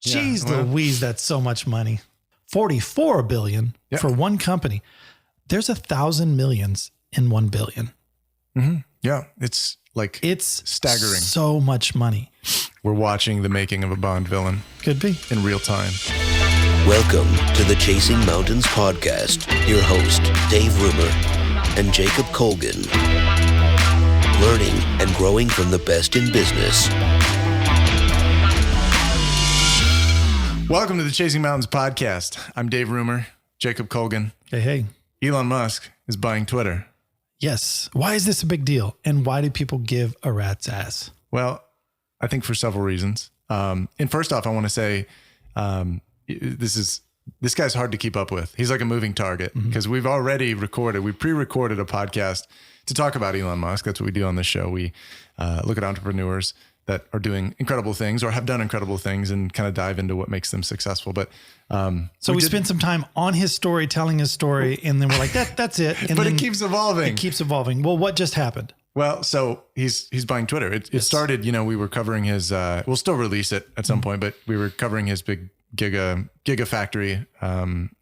Jeez Louise, that's so much money. 44 billion for one company. There's 1,000 millions in 1 billion. Mm-hmm. Yeah. It's staggering. So much money. We're watching the making of a Bond villain. Could be. In real time. Welcome to the Chasing Mountains podcast. Your host, Dave Rumer and Jacob Colgan. Learning and growing from the best in business. Welcome to the Chasing Mountains podcast. I'm Dave Rumer, Jacob Colgan. Hey. Elon Musk is buying Twitter. Yes. Why is this a big deal? And why do people give a rat's ass? Well, I think for several reasons. And first off, I want to say this guy's hard to keep up with. He's like a moving target because we pre-recorded a podcast to talk about Elon Musk. That's what we do on this show. We look at entrepreneurs that are doing incredible things or have done incredible things and kind of dive into what makes them successful. But so we spent some time on his story, telling his story, and then we're like, that's it. And but it keeps evolving. It keeps evolving. Well, what just happened? Well, so he's buying Twitter. It started, we were covering his, we'll still release it at some point, but we were covering his big gigafactory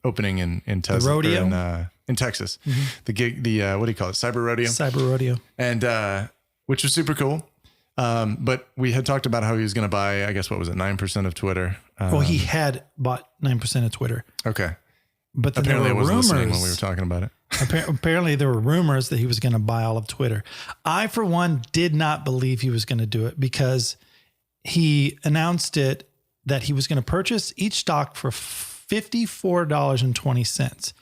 opening in Tesla, rodeo? In Texas. The what do you call it? Cyber rodeo. Cyber rodeo. And which was super cool. But we had talked about how he was going to buy, I guess, what was it, 9% of Twitter? Well, he had bought 9% of Twitter. Okay. But then apparently there were I wasn't rumors listening when we were talking about it. Apparently there were rumors that he was going to buy all of Twitter. I, for one, did not believe he was going to do it because he announced it that he was going to purchase each stock for $54.20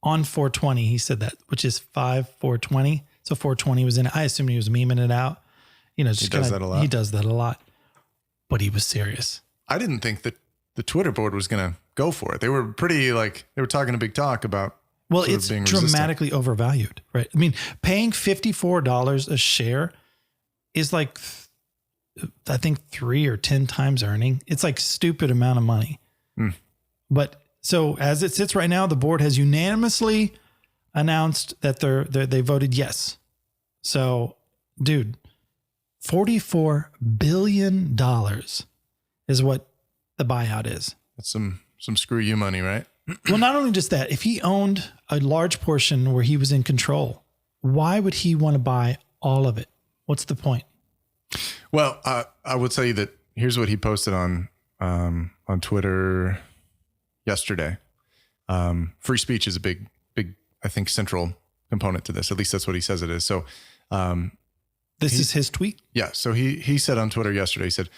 on 420. He said that, which is 420. So 420 was in it. I assume he was memeing it out. Just he does that a lot. He does that a lot, but he was serious. I didn't think that the Twitter board was going to go for it. They were pretty they were talking a big talk about. Well, it's dramatically overvalued, right? I mean, paying $54 a share is like, I think 3 or 10 times earning. It's like stupid amount of money. But so as it sits right now, the board has unanimously announced that they voted yes. So, dude, $44 billion is what the buyout is. That's some screw you money, right? Well, not only just that, if he owned a large portion where he was in control, why would he want to buy all of it? What's the point? Well, I will tell you that here's what he posted on Twitter yesterday. Free speech is a big, I think, central component to this. At least that's what he says it is. So, this is his tweet? Yeah. So he said on Twitter yesterday, he said,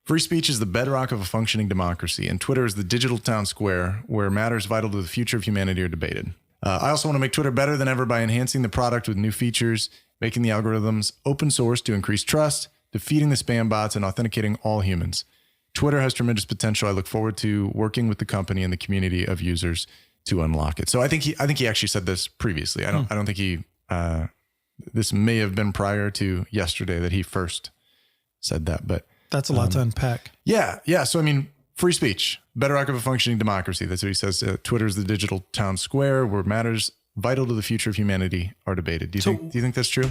free speech is the bedrock of a functioning democracy, and Twitter is the digital town square where matters vital to the future of humanity are debated. I also want to make Twitter better than ever by enhancing the product with new features, making the algorithms open source to increase trust, defeating the spam bots, and authenticating all humans. Twitter has tremendous potential. I look forward to working with the company and the community of users to unlock it. So I think he actually said this previously. I don't think he. This may have been prior to yesterday that he first said that, but that's a lot to unpack. Yeah. So, I mean, free speech, bedrock of a functioning democracy. That's what he says. Twitter is the digital town square where matters vital to the future of humanity are debated. Do you think that's true?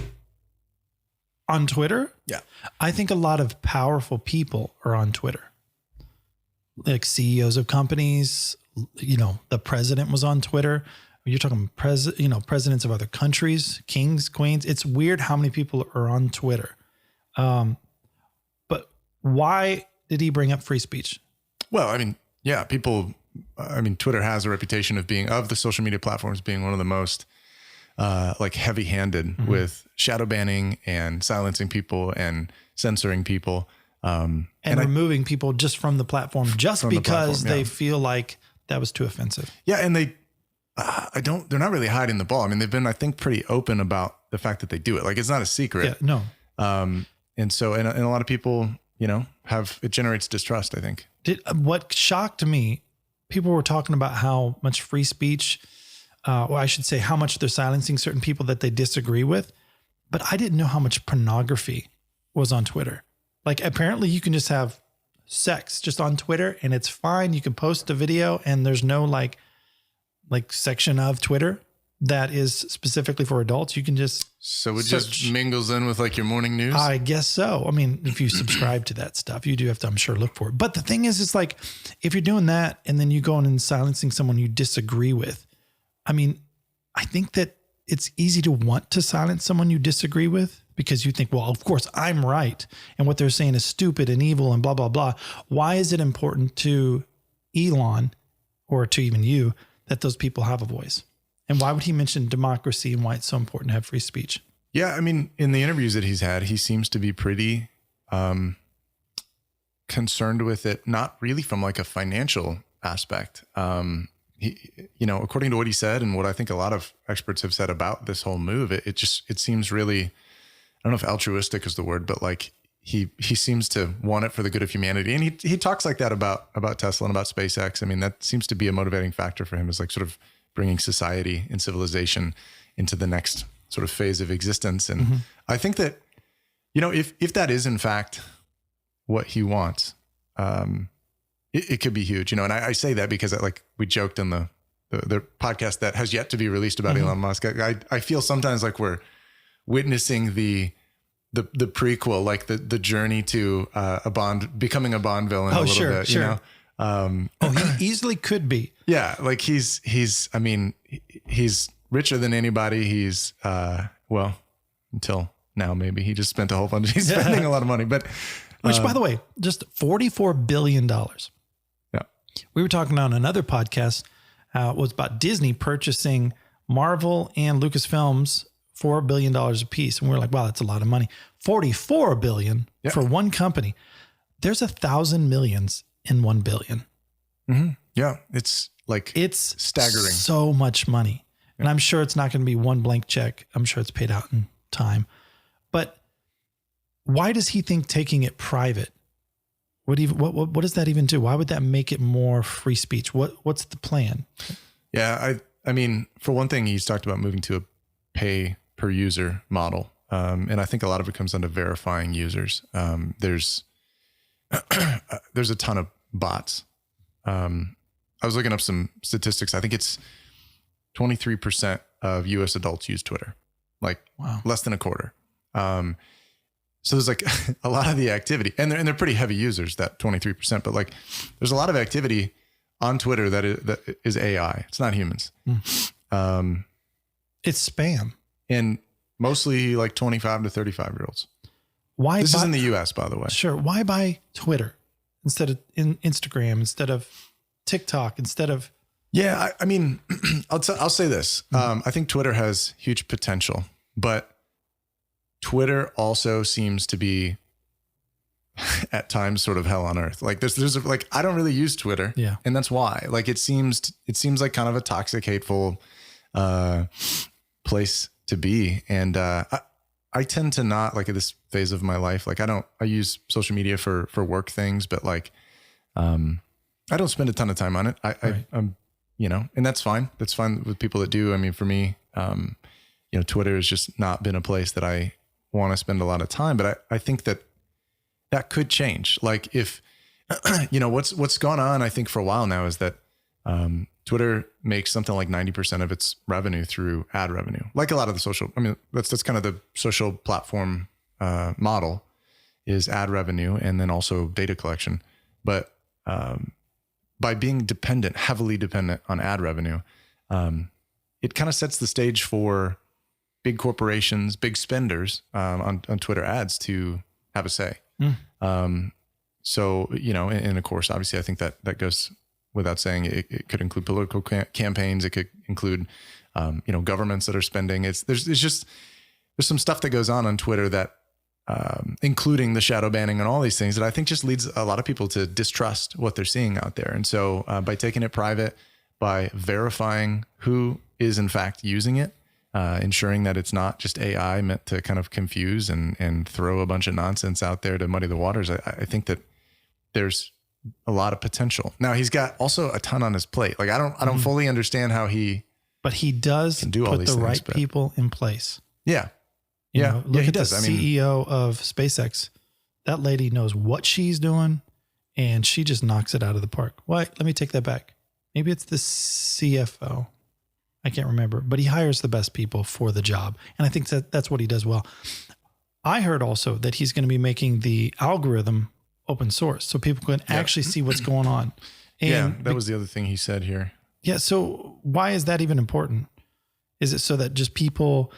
On Twitter? Yeah. I think a lot of powerful people are on Twitter. Like CEOs of companies, the president was on Twitter. You're talking presidents of other countries, kings, queens. It's weird how many people are on Twitter. But why did he bring up free speech? Well, I mean, yeah, Twitter has a reputation of the social media platforms being one of the most heavy-handed with shadow banning and silencing people and censoring people. And removing people just from the platform because they feel like that was too offensive. Yeah. And they're not really hiding the ball. I mean, they've been, I think, pretty open about the fact that they do it. Like, it's not a secret. Yeah, no. And so, and a lot of people, it generates distrust, I think. What shocked me, people were talking about how much free speech, I should say how much they're silencing certain people that they disagree with. But I didn't know how much pornography was on Twitter. Like, apparently you can just have sex just on Twitter and it's fine. You can post a video and there's no like section of Twitter. that is specifically for adults. You can just So it search. just mingles in with like your morning news. I guess so. I mean, if you subscribe to that stuff, you do have to, I'm sure, look for it. But the thing is, it's like, if you're doing that and then you go in and silencing someone you disagree with, I mean, I think that it's easy to want to silence someone you disagree with because you think, well, of course I'm right. And what they're saying is stupid and evil and blah, blah, blah. Why is it important to Elon or to even you that those people have a voice? And why would he mention democracy and why it's so important to have free speech? Yeah, I mean, in the interviews that he's had, he seems to be pretty concerned with it, not really from like a financial aspect. He, according to what he said and what I think a lot of experts have said about this whole move, it seems really, I don't know if altruistic is the word, but like he seems to want it for the good of humanity. And he talks like that about Tesla and about SpaceX. I mean, that seems to be a motivating factor for him, is like sort of bringing society and civilization into the next sort of phase of existence. And I think that, if that is in fact what he wants, it could be huge, and I say that because we joked in the podcast that has yet to be released about Elon Musk. I feel sometimes like we're witnessing the prequel, like the journey to becoming a Bond villain a little bit, Sure. He easily could be. Yeah. Like he's richer than anybody. He's, until now, maybe he just spent he's spending a lot of money, but which, by the way, just $44 billion. Yeah. We were talking on another podcast, was about Disney purchasing Marvel and Lucasfilms $4 billion a piece. And we're like, wow, that's a lot of money. $44 billion for one company. There's 1,000 millions in 1 billion. Mm-hmm. Yeah. It's staggering. So much money. And I'm sure it's not going to be one blank check. I'm sure it's paid out in time. But why does he think taking it private? What does that even do? Why would that make it more free speech? What's the plan? Yeah. I mean, for one thing, he's talked about moving to a pay per user model. And I think a lot of it comes down to verifying users. There's a ton of bots. I was looking up some statistics. I think it's 23% of US adults use Twitter, less than a quarter. So there's like a lot of the activity, and they're pretty heavy users, that 23%, but like there's a lot of activity on Twitter that is AI. It's not humans. It's spam. And mostly like 25 to 35-year-olds. Why? This is in the US, by the way. Sure. Why buy Twitter instead of Instagram, instead of TikTok, instead of? Yeah. I mean, I'll say this. I think Twitter has huge potential, but Twitter also seems to be at times sort of hell on earth. Like there's I don't really use Twitter. Yeah. And that's why, like, it seems like kind of a toxic, hateful, place to be. And, I tend to not, like, at this phase of my life, like I use social media for work things, but like, I don't spend a ton of time on it. I'm, and that's fine. That's fine with people that do. I mean, for me, Twitter has just not been a place that I want to spend a lot of time, but I think that could change. Like if, what's gone on, I think for a while now is that, Twitter makes something like 90% of its revenue through ad revenue. Like a lot of the social, I mean, that's kind of the social platform, model is ad revenue and then also data collection. But, by being heavily dependent on ad revenue, it kind of sets the stage for big corporations, big spenders, on Twitter ads to have a say. So, and of course, obviously I think that goes without saying. It could include political campaigns. It could include, governments that are spending. There's some stuff that goes on Twitter that, including the shadow banning and all these things, that I think just leads a lot of people to distrust what they're seeing out there. And so, by taking it private, by verifying who is in fact using it, ensuring that it's not just AI meant to kind of confuse and throw a bunch of nonsense out there to muddy the waters, I think that there's a lot of potential. Now he's got also a ton on his plate. Like I don't fully understand how but he does can do all put these the things, right people in place. Yeah. Look he at does. the CEO of SpaceX. That lady knows what she's doing and she just knocks it out of the park. Why? Let me take that back. Maybe it's the CFO. I can't remember, but he hires the best people for the job. And I think that's what he does well. I heard also that he's going to be making the algorithm open source so people can actually see what's going on. And that was the other thing he said here. Yeah. So why is that even important? Is it so that just people...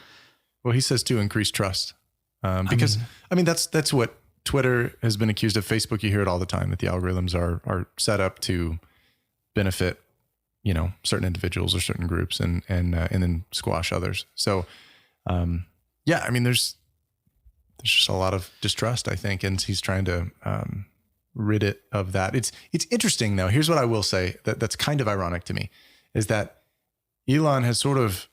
Well, he says to increase trust. Because that's what Twitter has been accused of. Facebook, you hear it all the time, that the algorithms are set up to benefit, certain individuals or certain groups and then squash others. So, there's just a lot of distrust, I think, and he's trying to rid it of that. It's interesting though. Here's what I will say that's kind of ironic to me is that Elon has sort of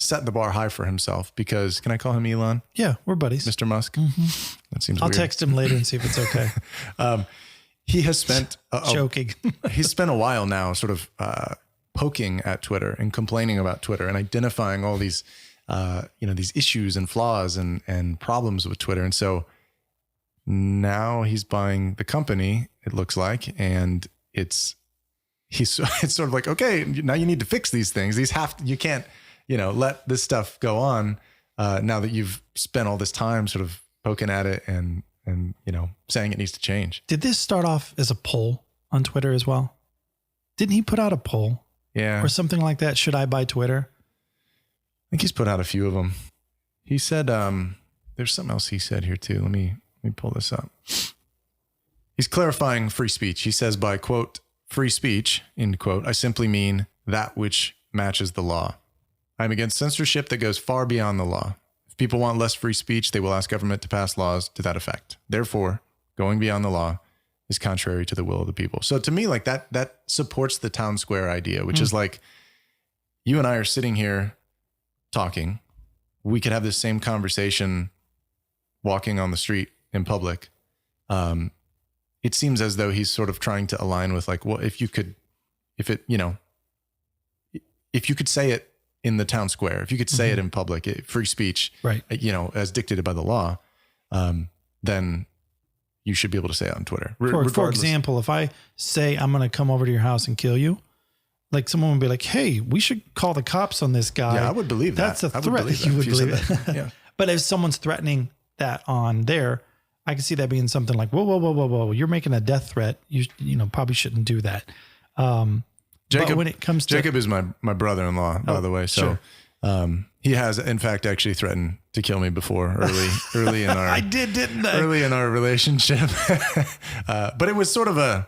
set the bar high for himself because, can I call him Elon? Yeah, we're buddies. Mr. Musk. Mm-hmm. That seems I'll weird. text him later and see if it's okay. He has spent joking. He's spent a while now sort of poking at Twitter and complaining about Twitter and identifying all these these issues and flaws and problems with Twitter. And so now he's buying the company, it looks like, and it's sort of like, okay, now you need to fix these things. You can't, let this stuff go on now that you've spent all this time sort of poking at it and saying it needs to change. Did this start off as a poll on Twitter as well? Didn't he put out a poll? Yeah. Or something like that? Should I buy Twitter? I think he's put out a few of them. He said, there's something else he said here too. Let me pull this up. He's clarifying free speech. He says by, quote, free speech, end quote, I simply mean that which matches the law. I'm against censorship that goes far beyond the law. If people want less free speech, they will ask government to pass laws to that effect. Therefore, going beyond the law is contrary to the will of the people. So to me, like that supports the town square idea, which is like, you and I are sitting here talking. We could have this same conversation walking on the street in public. It seems as though he's sort of trying to align with like, well, if you could say it in the town square, if you could say it in public, free speech, right? As dictated by the law, then you should be able to say it on Twitter. For example, if I say I'm going to come over to your house and kill you, like someone would be like, hey, we should call the cops on this guy. Yeah, I would believe that. That's a threat. You would believe it. Yeah. But if someone's threatening that on there, I can see that being something like, whoa. You're making a death threat. You probably shouldn't do that. Jacob, but when it comes to Jacob is my brother-in-law, by the way. So sure. He has in fact actually threatened to kill me before early in our didn't I? Early in our relationship. But it was sort of it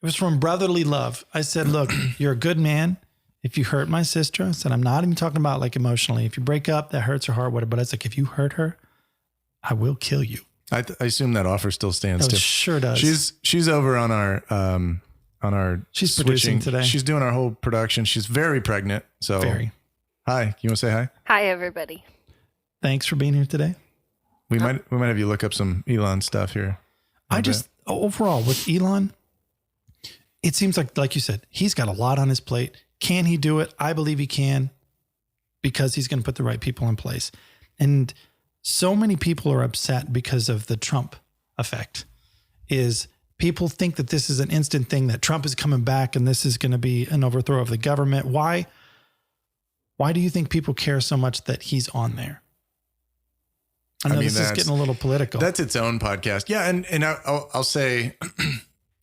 was from brotherly love. I said, look, you're a good man. If you hurt my sister, I said, I'm not even talking about like emotionally. If you break up, that hurts her heart, whatever. But it's like, if you hurt her, I will kill you. I assume that offer still stands too. Sure does. She's over on our she's switching producing today. She's doing our whole production. She's very pregnant. So hi, you want to say hi? Hi, everybody. Thanks for being here today. We might have you look up some Elon stuff here. Overall with Elon, it seems like you said, he's got a lot on his plate. Can he do it? I believe he can, because he's going to put the right people in place. And so many people are upset because of the Trump effect. Is people think that this is an instant thing, that Trump is coming back and this is going to be an overthrow of the government. Why do you think people care so much that he's on there? I know this is getting a little political. That's its own podcast. Yeah. And I'll say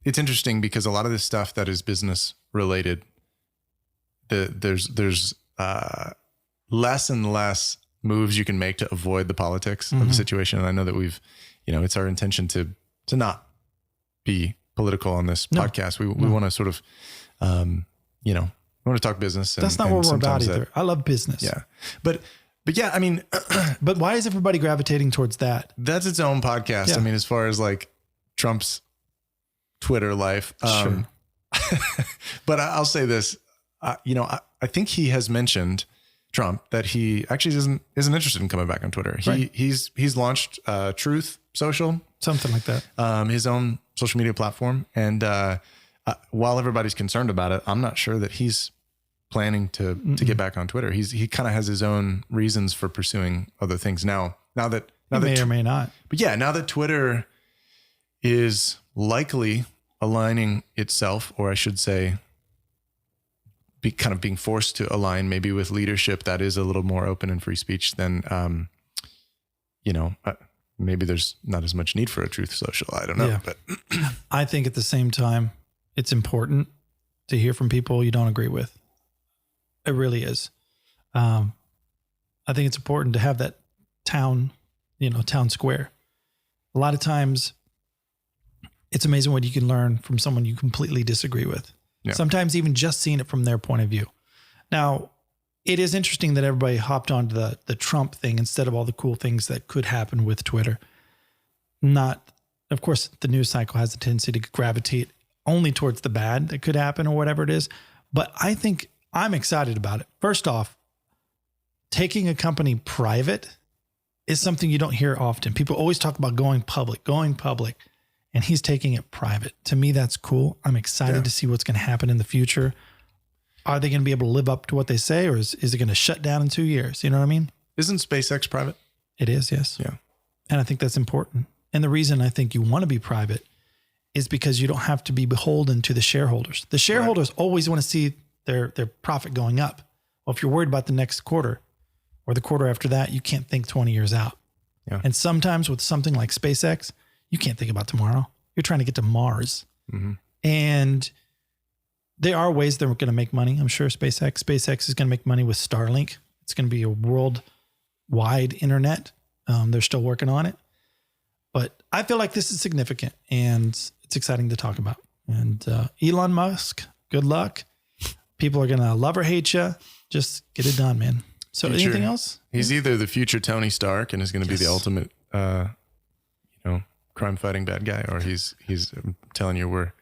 it's interesting because a lot of this stuff that is business related, there's less and less moves you can make to avoid the politics of the situation. And I know that we've, it's our intention to not be political on this podcast. We want to sort of, we want to talk business. That's not what we're about either. I love business. Yeah. But yeah, I mean, but why is everybody gravitating towards that? That's its own podcast. Yeah. I mean, as far as like Trump's Twitter life, sure. But I'll say this, I think he has mentioned, Trump, that he actually isn't interested in coming back on Twitter. He's launched Truth Social, something like that, his own social media platform. And while everybody's concerned about it, I'm not sure that he's planning to get back on Twitter. He kind of has his own reasons for pursuing other things now that may or may not. But yeah, now that Twitter is likely aligning itself, or I should say, being forced to align maybe with leadership that is a little more open and free speech, then, maybe there's not as much need for a truth social. I don't know. Yeah. But I think at the same time, it's important to hear from people you don't agree with. It really is. I think it's important to have that town square. A lot of times it's amazing what you can learn from someone you completely disagree with. Yeah. Sometimes even just seeing it from their point of view. Now, it is interesting that everybody hopped onto the Trump thing instead of all the cool things that could happen with Twitter. Of course, the news cycle has a tendency to gravitate only towards the bad that could happen or whatever it is. But I think I'm excited about it. First off, taking a company private is something you don't hear often. People always talk about going public, and he's taking it private. To me, that's cool. I'm excited to see what's going to happen in the future. Are they going to be able to live up to what they say, or is it going to shut down in 2 years? You know what I mean? Isn't SpaceX private? It is, yes. Yeah. And I think that's important. And the reason I think you want to be private is because you don't have to be beholden to the shareholders. The shareholders always want to see their profit going up. Well, if you're worried about the next quarter or the quarter after that, you can't think 20 years out. Yeah. And sometimes with something like SpaceX, you can't think about tomorrow. You're trying to get to Mars. Mm-hmm. And there are ways they're going to make money. I'm sure SpaceX is going to make money with Starlink. It's going to be a worldwide internet. They're still working on it. But I feel like this is significant and it's exciting to talk about. And Elon Musk, good luck. People are going to love or hate you. Just get it done, man. So anything else? He's either the future Tony Stark and is going to be the ultimate, crime fighting bad guy, or he's I'm telling you, we're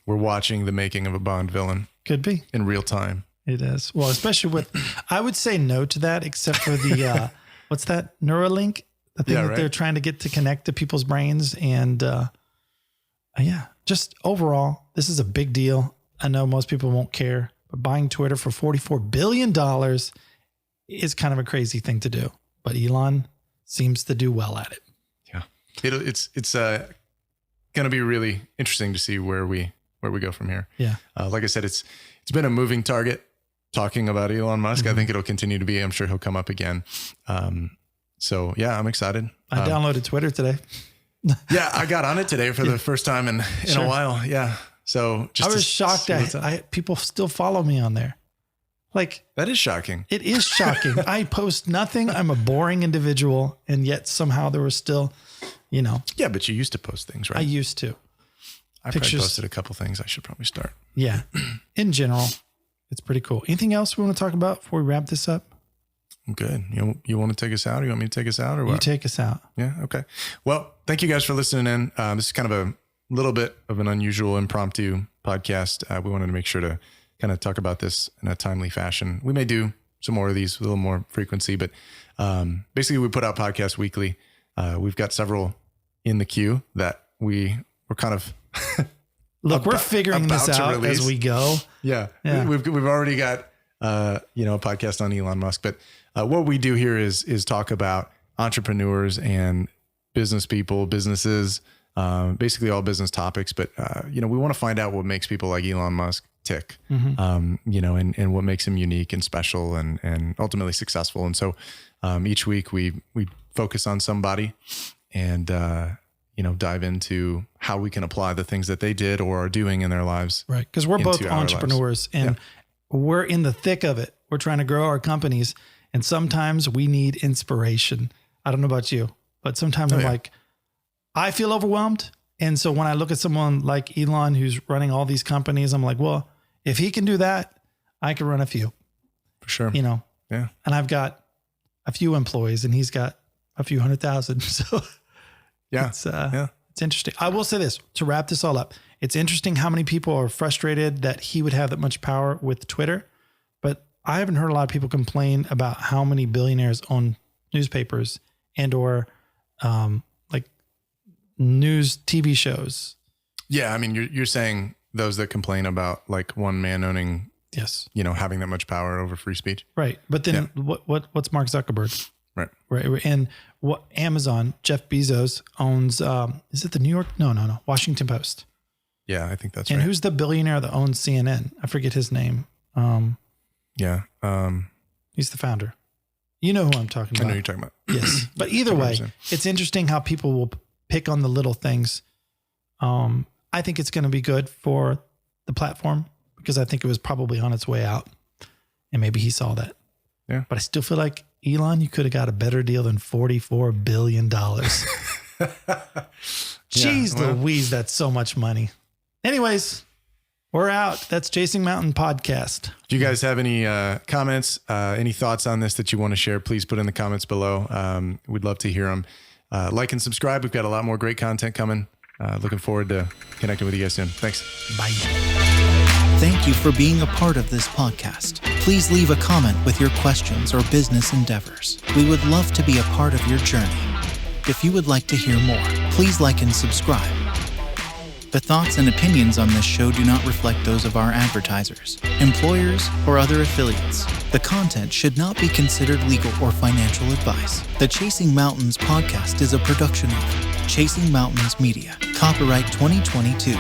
watching the making of a Bond villain. Could be in real time. It is. Well, especially with, I would say no to that, except for the, what's that? Neuralink, the thing that they're trying to get to connect to people's brains. And just overall, this is a big deal. I know most people won't care, but buying Twitter for $44 billion is kind of a crazy thing to do. But Elon seems to do well at it. Yeah. It's going to be really interesting to see where we go from here. Yeah. Like I said, it's been a moving target talking about Elon Musk. Mm-hmm. I think it'll continue to be. I'm sure he'll come up again. So yeah, I'm excited. I downloaded Twitter today. Yeah, I got on it today for the first time in a while. Yeah. So I was shocked that people still follow me on there. Like, that is shocking. It is shocking. I post nothing. I'm a boring individual. And yet somehow there was still, Yeah, but you used to post things, right? I used to. I probably posted a couple things. I should probably start. Yeah. In general, it's pretty cool. Anything else we want to talk about before we wrap this up? I'm good. You want to take us out, or you want me to take us out, or what? You take us out. Yeah. Okay. Well, thank you guys for listening in. This is kind of a little bit of an unusual impromptu podcast. We wanted to make sure to kind of talk about this in a timely fashion. We may do some more of these with a little more frequency, but basically we put out podcasts weekly. We've got several in the queue that we're kind of look, we're figuring this out as we go. Yeah. We've already got a podcast on Elon Musk, but what we do here is talk about entrepreneurs and business people, businesses, basically all business topics. But we want to find out what makes people like Elon Musk tick, mm-hmm. And what makes him unique and special and ultimately successful. And so each week we focus on somebody and dive into how we can apply the things that they did or are doing in their lives. Right. Because we're both entrepreneurs and we're in the thick of it. We're trying to grow our companies. And sometimes we need inspiration. I don't know about you, but sometimes I'm like, I feel overwhelmed. And so when I look at someone like Elon, who's running all these companies, I'm like, well, if he can do that, I can run a few. For sure. Yeah. And I've got a few employees and he's got a few 100,000. So it's interesting. I will say this to wrap this all up. It's interesting how many people are frustrated that he would have that much power with Twitter, but I haven't heard a lot of people complain about how many billionaires own newspapers and or like news TV shows. Yeah. I mean, you're saying those that complain about like one man owning, having that much power over free speech. Right. But then what's Mark Zuckerberg? Right. And what Amazon, Jeff Bezos owns, is it the New York? No. Washington Post. Yeah, I think that's right. And who's the billionaire that owns CNN? I forget his name. Yeah. He's the founder. You know who I'm talking I about. know who you're talking about. Yes. But either way, it's interesting how people will pick on the little things. I think it's going to be good for the platform because I think it was probably on its way out. And maybe he saw that. Yeah. But I still feel like, Elon, you could have got a better deal than $44 billion. Jeez Louise, that's so much money. Anyways, we're out. That's Chasing Mountain Podcast. If you guys have any comments, any thoughts on this that you want to share, please put in the comments below. We'd love to hear them. Like and subscribe. We've got a lot more great content coming. Looking forward to connecting with you guys soon. Thanks. Bye. Thank you for being a part of this podcast. Please leave a comment with your questions or business endeavors. We would love to be a part of your journey. If you would like to hear more, please like and subscribe. The thoughts and opinions on this show do not reflect those of our advertisers, employers, or other affiliates. The content should not be considered legal or financial advice. The Chasing Mountains podcast is a production of Chasing Mountains Media. Copyright 2022.